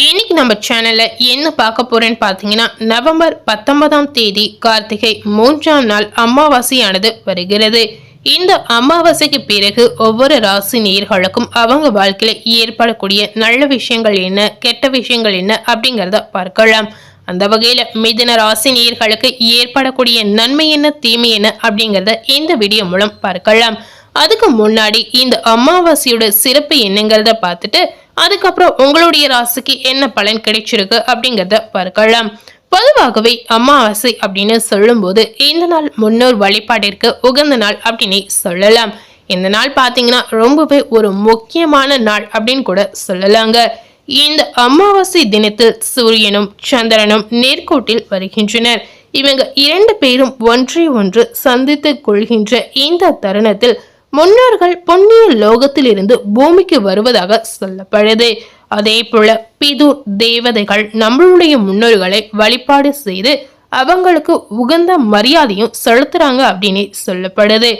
இன்னைக்கு நம்ம சேனல்ல என்ன பார்க்க போறேன்னு பாத்தீங்கன்னா, நவம்பர் 19ஆம் தேதி கார்த்திகை 3ஆம் நாள் அமாவாசையானது வருகிறது. இந்த அமாவாசைக்கு பிறகு ஒவ்வொரு ராசி நேயர்களுக்கும் அவங்க வாழ்க்கையில ஏற்படக்கூடிய நல்ல விஷயங்கள் என்ன, கெட்ட விஷயங்கள் என்ன அப்படிங்கறத பார்க்கலாம். அந்த வகையில மிதுன ராசி நேயர்களுக்கு ஏற்படக்கூடிய நன்மை என்ன, தீமை என்ன அப்படிங்கறத இந்த வீடியோ மூலம் பார்க்கலாம். அதுக்கு முன்னாடி இந்த அமாவாசையோட சிறப்பு என்னங்கிறத பார்த்துட்டு அதுக்கப்புறம் உங்களுடைய ராசிக்கு என்ன பலன் கிடைச்சிருக்கு அப்படிங்கறத பார்க்கலாம். பொதுவாகவே அமாவாசை அப்படின்னு சொல்லும் போது இந்த நாள் முன்னோர் வழிபாட்டிற்கு உகந்த நாள் அப்படின்னு சொல்லலாம். இந்த நாள் பாத்தீங்கன்னா ரொம்பவே ஒரு முக்கியமான நாள் அப்படின்னு கூட சொல்லலாங்க. இந்த அமாவாசை தினத்தில் சூரியனும் சந்திரனும் நேர்கோட்டில் வருகின்றனர். இவங்க இரண்டு பேரும் ஒன்றை ஒன்று சந்தித்துக் கொள்கின்ற இந்த தருணத்தில் முன்னோர்கள் புண்ணிய லோகத்தில் இருந்து பூமிக்கு வருவதாக சொல்லப்படுது. அதே போல பிதுர் தேவதைகள் நம்மளுடைய முன்னோர்களை வழிபாடு செய்து அவங்களுக்கு உகந்த மரியாதையும் செலுத்துறாங்க அப்படின்னு சொல்லப்படுது.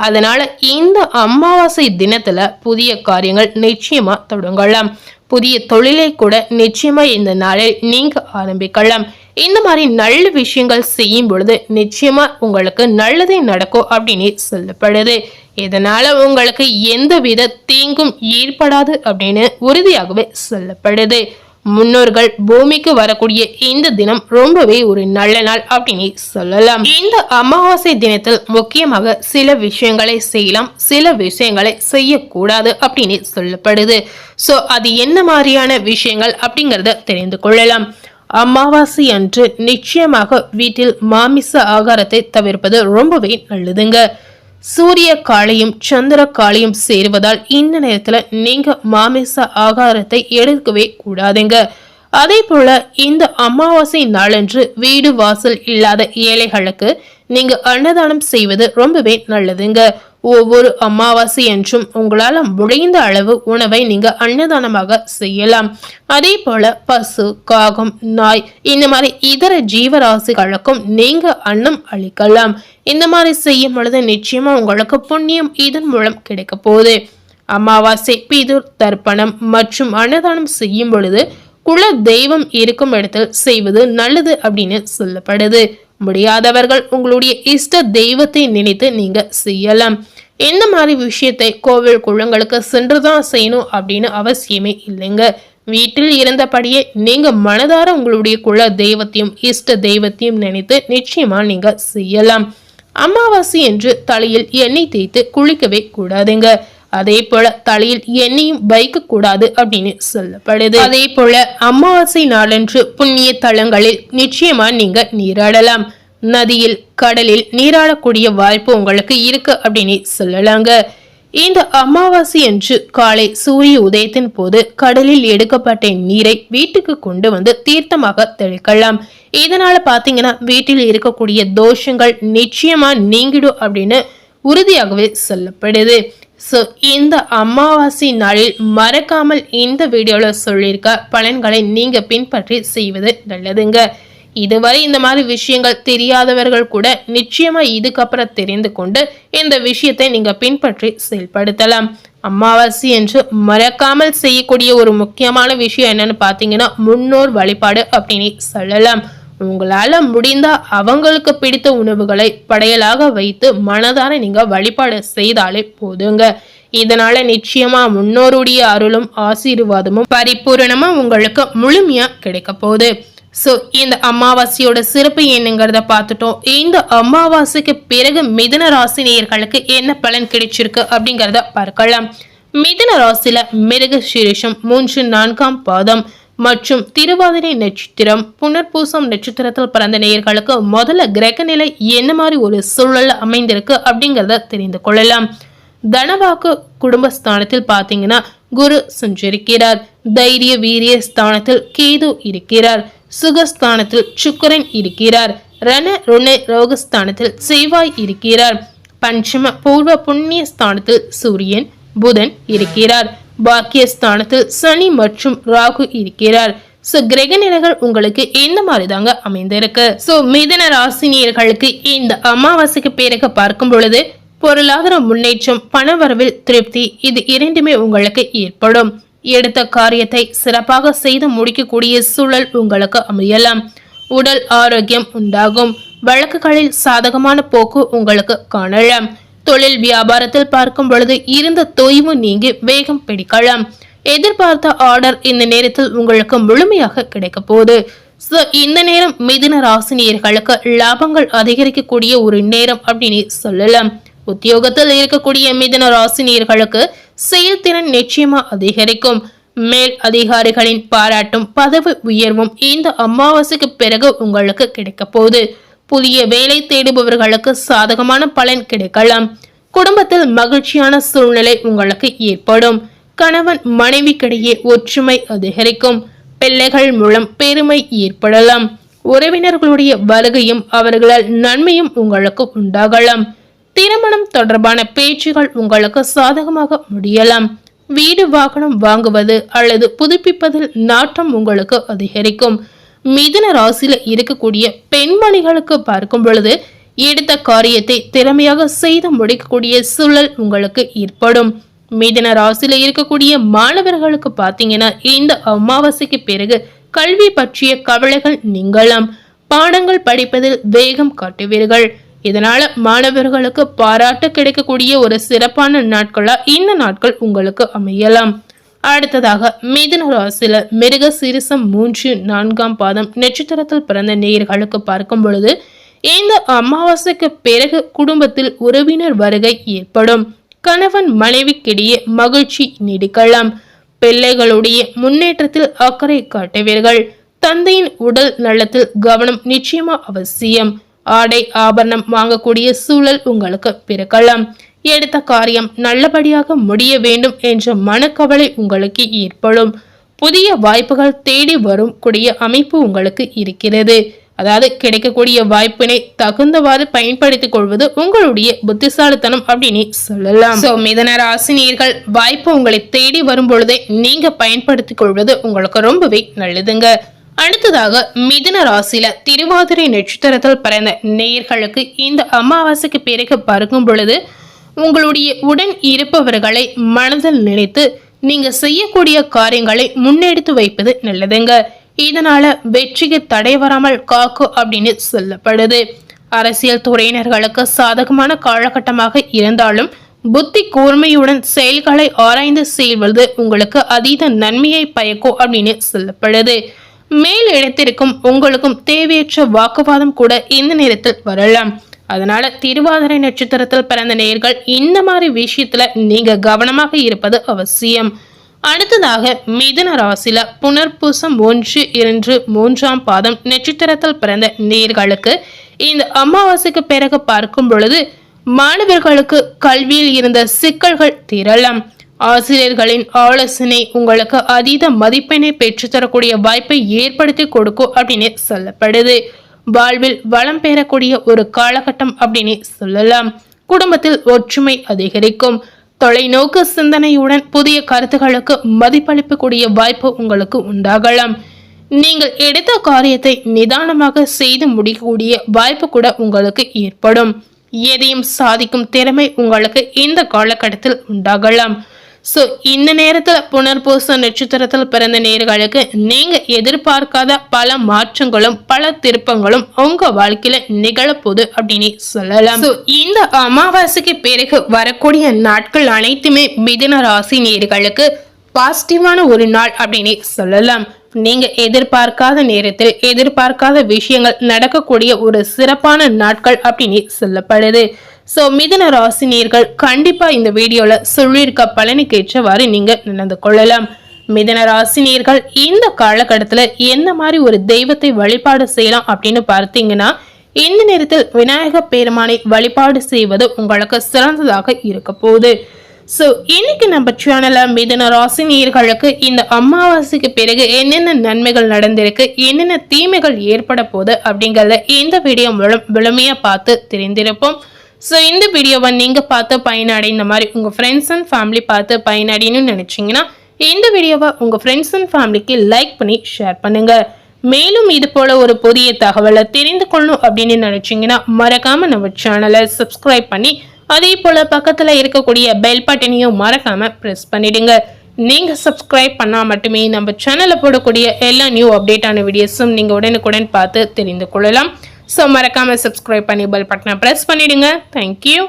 அதனால இந்த அமாவாசை தினத்துல புதிய காரியங்கள் நிச்சயமா தொடங்கலாம். புதிய தொழிலை கூட நிச்சயமா இந்த நாளில் நீங்க ஆரம்பிக்கலாம். இந்த மாதிரி நல்ல விஷயங்கள் செய்யும் பொழுது நிச்சயமா உங்களுக்கு நல்லதே நடக்கும் அப்படின்னு சொல்லப்படுது. இதனால உங்களுக்கு எந்தவித தீங்கும் ஏற்படாது அப்படின்னு உறுதியாகவே சொல்லப்படுது. முன்னோர்கள் பூமிக்கு வரக்கூடிய இந்த தினம் ரொம்பவே ஒரு நல்ல நாள் அப்படின்னு சொல்லலாம். இந்த அமாவாசை தினத்தில் முக்கியமாக சில விஷயங்களை செய்யலாம், சில விஷயங்களை செய்யக்கூடாது அப்படின்னு சொல்லப்படுது. சோ அது என்ன மாதிரியான விஷயங்கள் அப்படிங்கறத தெரிந்து கொள்ளலாம். அமாவாசை அன்று நிச்சயமாக வீட்டில் மாமிச ஆகாரத்தை தவிர்ப்பது ரொம்பவே நல்லதுங்க. சூரிய காலையும் சந்திர காலையும் சேருவதால் இந்த நேரத்துல நீங்க மாமிச ஆகாரத்தை எடுக்கவே கூடாதுங்க. அதே போல இந்த அமாவாசை நாளன்று வீடு வாசல் இல்லாத ஏழைகளுக்கு நீங்க அன்னதானம் செய்வது ரொம்பவே நல்லதுங்க. ஒவ்வொரு அமாவாசை என்றும் உங்களால முடிந்த அளவு உணவை நீங்க அன்னதானமாக செய்யலாம். அதே போல பசு, காகம், நாய் இந்த மாதிரி இதர ஜீவராசிகளுக்கும் நீங்க அன்னம் அளிக்கலாம். இந்த மாதிரி செய்யும் பொழுது நிச்சயமா உங்களுக்கு புண்ணியம் இதன் மூலம் கிடைக்க போகுது. அமாவாசை, பிதுர் தர்ப்பணம் மற்றும் அன்னதானம் செய்யும் பொழுது குல தெய்வம் இருக்கும் இடத்தில் செய்வது நல்லது அப்படின்னு சொல்லப்படுது. முடியாதவர்கள் உங்களுடைய இஷ்ட தெய்வத்தை நினைத்து நீங்க செய்யலாம். இந்த மாதிரி விஷயத்தை கோவில் குளங்களுக்கு சென்றுதான் செய்யணும் அப்படின்னு அவசியமே இல்லைங்க. வீட்டில் இருந்தபடியே நீங்க மனதார உங்களுடைய குல தெய்வத்தையும் இஷ்ட தெய்வத்தையும் நினைத்து நிச்சயமா நீங்க செய்யலாம். அமாவாசை என்று தலையில் எண்ணெய் தேய்த்து குளிக்கவே கூடாதுங்க. அதே போல தலையில் எண்ணெயும் வைக்க கூடாது அப்படின்னு சொல்லப்படுது. அதே போல அமாவாசை நாளன்று புண்ணிய தலங்களில் நிச்சயமா நீங்க நீராடலாம். நதியில், கடலில் நீராடக்கூடிய வாய்ப்பு உங்களுக்கு இருக்கு அப்படின்னு சொல்லலாங்க. இந்த அமாவாசை அன்று காலை சூரிய உதயத்தின் போது கடலில் எடுக்கப்பட்ட நீரை வீட்டுக்கு கொண்டு வந்து தீர்த்தமாக தெளிக்கலாம். இதனால பாத்தீங்கன்னா வீட்டில் இருக்கக்கூடிய தோஷங்கள் நிச்சயமா நீங்கிடும் அப்படின்னு உறுதியாகவே சொல்லப்படுது. ஸோ இந்த அமாவாசை நாளில் மறக்காமல் இந்த வீடியோல சொல்லியிருக்க பலன்களை நீங்க பின்பற்றி செய்வது நல்லதுங்க. இதுவரை இந்த மாதிரி விஷயங்கள் தெரியாதவர்கள் கூட நிச்சயமா இதுக்கப்புறம் தெரிந்து கொண்டு இந்த விஷயத்தை நீங்க பின்பற்றி செயல்படுத்தலாம். அமாவாசை என்று மறக்காமல் செய்யக்கூடிய ஒரு முக்கியமான விஷயம் என்னன்னு பாத்தீங்கன்னா முன்னோர் வழிபாடு அப்படின்னு சொல்லலாம். உங்களால முடிந்தா அவங்களுக்கு பிடித்த உணவுகளை படையலாக வைத்து மனதார நீங்க வழிபாடு செய்தாலே போதுங்க. இதனால நிச்சயமா முன்னோருடைய அருளும் ஆசீர்வாதமும் பரிபூரணமா உங்களுக்கு முழுமையா கிடைக்க போகுது. சோ இந்த அமாவாசையோட சிறப்பு என்னங்கிறத பார்த்துட்டோம். இந்த அமாவாசைக்கு பிறகு மிதுன ராசி நேயர்களுக்கு என்ன பலன் கிடைச்சிருக்கு அப்படிங்கறத பார்க்கலாம். மிதுன ராசியில மிருகசீரிஷம் 3, 4ஆம் பாதம் மற்றும் திருவாதிரை நட்சத்திரம், புனர்பூசம் நட்சத்திரத்தில் பிறந்த நேயர்களுக்கு முதல்ல கிரக நிலை என்ன மாதிரி ஒரு சூழல் அமைந்திருக்கு அப்படிங்கறத தெரிந்து கொள்ளலாம். தனவாக்கு குடும்பஸ்தானத்தில் பாத்தீங்கன்னா குரு சஞ்சரிக்கிறார். தைரிய வீரிய ஸ்தானத்தில் கேது இருக்கிறார். சுகஸ்தானத்தில் சுக்கிரன் இருக்கிறார். ரண ருண ரோகஸ்தானத்தில் செவ்வாய் இருக்கிறார். பஞ்சம பூர்வ புண்ணிய ஸ்தானத்தில் சூரியன், புதன் இருக்கிறார். பாக்கியஸ்தானத்தில் சனி மற்றும் ராகு இருக்கிறார். சோ கிரக நிலைகள் உங்களுக்கு இந்த மாதிரி தாங்க அமைந்திருக்கு. சோ மிதுன ராசினியர்களுக்கு இந்த அமாவாசைக்கு பிறகு பார்க்கும் பொழுது பொருளாதார முன்னேற்றம், பணவரவில் திருப்தி, இது இரண்டுமே உங்களுக்கு ஏற்படும். எடுத்த காரியத்தை சிறப்பாக செய்து முடிக்கக்கூடிய சூழல் உங்களுக்கு அமையலாம். உடல் ஆரோக்கியம் உண்டாகும். வழக்குகளில் சாதகமான போக்கு உங்களுக்கு காணலாம். தொழில் வியாபாரத்தில் பார்க்கும் பொழுது இருந்த தொய்வு நீங்கி வேகம் பிடிக்கலாம். எதிர்பார்த்த ஆர்டர் இந்த நேரத்தில் உங்களுக்கு முழுமையாக கிடைக்க போகுது. இந்த நேரம் மிதுன ராசினியர்களுக்கு லாபங்கள் அதிகரிக்கக்கூடிய ஒரு நேரம் அப்படின்னு சொல்லலாம். உத்தியோகத்தில் இருக்கக்கூடிய மிதுன ராசினியர்களுக்கு செயல்திறன் நிச்சயமா அதிகரிக்கும். மேல் அதிகாரிகளின் பாராட்டும் பதவி உயர்வும் இந்த அமாவாசைக்கு பிறகு உங்களுக்கு கிடைக்க போகுது. புதிய வேலை தேடுபவர்களுக்கு சாதகமான பலன் கிடைக்கலாம். குடும்பத்தில் மகிழ்ச்சியான சூழ்நிலை உங்களுக்கு ஏற்படும். கணவன் மனைவிக்கிடையே ஒற்றுமை அதிகரிக்கும். பிள்ளைகள் மூலம் பெருமை ஏற்படலாம். உறவினர்களுடைய வருகையும் அவர்களால் நன்மையும் உங்களுக்கு உண்டாகலாம். திருமணம் தொடர்பான பேச்சுகள் உங்களுக்கு சாதகமாக முடியலாம். வீடு வாகனம் வாங்குவது அல்லது புதுப்பிப்பதில் நாட்டம் உங்களுக்கு அதிகரிக்கும். மிதுன ராசியில இருக்கக்கூடிய பெண்மணிகளுக்கு பார்க்கும் பொழுது எடுத்த காரியத்தை திறமையாக செய்து முடிக்கக்கூடிய சூழல் உங்களுக்கு ஏற்படும். மிதுன ராசியில இருக்கக்கூடிய மாணவர்களுக்கு பாத்தீங்கன்னா இந்த அமாவாசைக்கு பிறகு கல்வி பற்றிய கவலைகள் நீங்கலாம். பாடங்கள் படிப்பதில் வேகம் காட்டுவீர்கள். இதனால மாணவர்களுக்கு பாராட்டு கிடைக்கக்கூடிய ஒரு சிறப்பான நாட்களா இந்த நாட்கள் உங்களுக்கு அமையலாம். அடுத்ததாக மிதுன ராசியில மிருக சீரிசம் 3-4 பாதம் நட்சத்திரத்தில் பிறந்த நேயர்களுக்கு பார்க்கும் பொழுது இந்த அமாவாசைக்கு பிறகு குடும்பத்தில் உறவினர் வருகை ஏற்படும். கணவன் மனைவிக்கிடையே மகிழ்ச்சி நீடிக்கலாம். பிள்ளைகளுடைய முன்னேற்றத்தில் அக்கறை காட்டுவீர்கள். தந்தையின் உடல் நலத்தில் கவனம் நிச்சயமா அவசியம். ஆடை ஆபரணம் வாங்கக்கூடிய சூழல் உங்களுக்கு பிறக்கலாம். எடுத்த காரியம் நல்லபடியாக முடிய வேண்டும் என்ற மனக்கவலை உங்களுக்கு ஏற்படும். புதிய வாய்ப்புகள் தேடி வரும் கூடிய அமைப்பு உங்களுக்கு இருக்கிறது. அதாவது கிடைக்கக்கூடிய வாய்ப்பினை தகுந்தவாறு பயன்படுத்திக் கொள்வது உங்களுடைய புத்திசாலித்தனம் அப்படின்னு சொல்லலாம். சோ மிதுன ராசினியர்கள் வாய்ப்பு உங்களை தேடி வரும் பொழுதே நீங்க பயன்படுத்திக் கொள்வது உங்களுக்கு ரொம்பவே நல்லதுங்க. அடுத்ததாக மிதுன ராசியில திருவாதிரை நட்சத்திரத்தில் பிறந்த நேயர்களுக்கு இந்த அமாவாசைக்கு பிறகு பார்க்கும் பொழுது உங்களுடைய உடன் இருப்பவர்களை மனதில் நினைத்து நீங்க செய்யக்கூடிய காரியங்களை முன்னெடுத்து வைப்பது நல்லதுங்க. இதனால வெற்றிக்கு தடை வராமல் காக்கும் அப்படின்னு சொல்லப்படுது. அரசியல் துறையினர்களுக்கு சாதகமான காலகட்டமாக இருந்தாலும் புத்தி கூர்மையுடன் செயல்களை ஆராய்ந்து செய்வது உங்களுக்கு அதீத நன்மையை பயக்கும் அப்படின்னு சொல்லப்படுது. மேல் இடத்திற்கும் உங்களுக்கும் தேவையற்ற வாக்குவாதம் கூட இந்த நேரத்தில் வரலாம். அதனால திருவாதிரை நட்சத்திரத்தில் பிறந்த நேயர்கள் இந்த மாதிரி விஷயத்துல நீங்க கவனமாக இருப்பது அவசியம். அடுத்ததாக மிதுன ராசியில புனர்பூசம் 1-2-3 பாதம் நட்சத்திரத்தில் பிறந்த நேயர்களுக்கு இந்த அமாவாசைக்கு பிறகு பார்க்கும் பொழுது மாணவர்களுக்கு கல்வியில் இருந்த சிக்கல்கள் தீரலாம். ஆசிரியர்களின் ஆலோசனை உங்களுக்கு அதீத மதிப்பெண்ணை பெற்றுத்தரக்கூடிய வாய்ப்பை ஏற்படுத்தி கொடுக்கும் அப்படின்னு சொல்லப்படுது. வாழ்வில் வளம் பெறக்கூடிய ஒரு காலகட்டம் அப்படின்னு சொல்லலாம். குடும்பத்தில் ஒற்றுமை அதிகரிக்கும். தொலைநோக்கு சிந்தனையுடன் புதிய கருத்துக்களுக்கு மதிப்பளிக்கக்கூடிய வாய்ப்பு உங்களுக்கு உண்டாகலாம். நீங்கள் எடுத்த காரியத்தை நிதானமாக செய்து முடிக்கக்கூடிய வாய்ப்பு கூட உங்களுக்கு ஏற்படும். எதையும் சாதிக்கும் திறமை உங்களுக்கு இந்த காலகட்டத்தில் உண்டாகலாம். சோ இந்த நேரத்துல புனர்பூச நட்சத்திரத்தில் பிறந்த நேயர்களுக்கு நீங்க எதிர்பார்க்காத பல மாற்றங்களும் பல திருப்பங்களும் உங்க வாழ்க்கையில நிகழப்போகுது அப்படின்னு சொல்லலாம். இந்த அமாவாசைக்கு பிறகு வரக்கூடிய நாட்கள் அனைத்துமே மிதுன ராசி நேயர்களுக்கு பாசிட்டிவான ஒரு நாள் அப்படின்னு சொல்லலாம். நீங்க எதிர்பார்க்காத நேரத்தில் எதிர்பார்க்காத விஷயங்கள் நடக்கக்கூடிய ஒரு சிறப்பான நாட்கள் அப்படின்னு சொல்லப்படுது. சோ மிதுன ராசினியர்கள் கண்டிப்பா இந்த வீடியோல சொல்லியிருக்க பலனுக்கு ஏற்றவாறு நீங்க நடந்து கொள்ளலாம். மிதுன ராசினியர்கள் இந்த காலகட்டத்துல எந்த மாதிரி ஒரு தெய்வத்தை வழிபாடு செய்யலாம் அப்படின்னு பார்த்தீங்கன்னா இந்த நேரத்தில் விநாயக பெருமானை வழிபாடு செய்வது உங்களுக்கு சிறந்ததாக இருக்க போகுது. சோ இன்னைக்கு நம்ம சேனல்ல மிதுன ராசினியர்களுக்கு இந்த அமாவாசைக்கு பிறகு என்னென்ன நன்மைகள் நடந்திருக்கு, என்னென்ன தீமைகள் ஏற்பட போகுது அப்படிங்கறத இந்த வீடியோ மூலம் முழுமையா பார்த்து தெரிந்திருப்போம். ஸோ இந்த வீடியோவை நீங்கள் பார்த்து பயனடை, இந்த மாதிரி உங்கள் ஃப்ரெண்ட்ஸ் அண்ட் ஃபேமிலி பார்த்து பயனடைன்னு நினச்சிங்கன்னா இந்த வீடியோவை உங்கள் ஃப்ரெண்ட்ஸ் அண்ட் ஃபேமிலிக்கு லைக் பண்ணி ஷேர் பண்ணுங்கள். மேலும் இது போல் ஒரு புதிய தகவலை தெரிந்து கொள்ளணும் அப்படின்னு நினச்சிங்கன்னா மறக்காமல் நம்ம சேனலை சப்ஸ்கிரைப் பண்ணி அதே போல் பக்கத்தில் இருக்கக்கூடிய பெல் பட்டனையும் மறக்காமல் ப்ரெஸ் பண்ணிடுங்க. நீங்கள் சப்ஸ்கிரைப் பண்ணால் மட்டுமே நம்ம சேனலில் போடக்கூடிய எல்லா நியூ அப்டேட்டான வீடியோஸும் நீங்கள் உடனுக்குடன் பார்த்து தெரிந்து கொள்ளலாம். ஸோ மறக்காமல் சப்ஸ்கிரைப் பண்ணி பெல் பட்டனை ப்ரெஸ் பண்ணிவிடுங்க. தேங்க்யூ.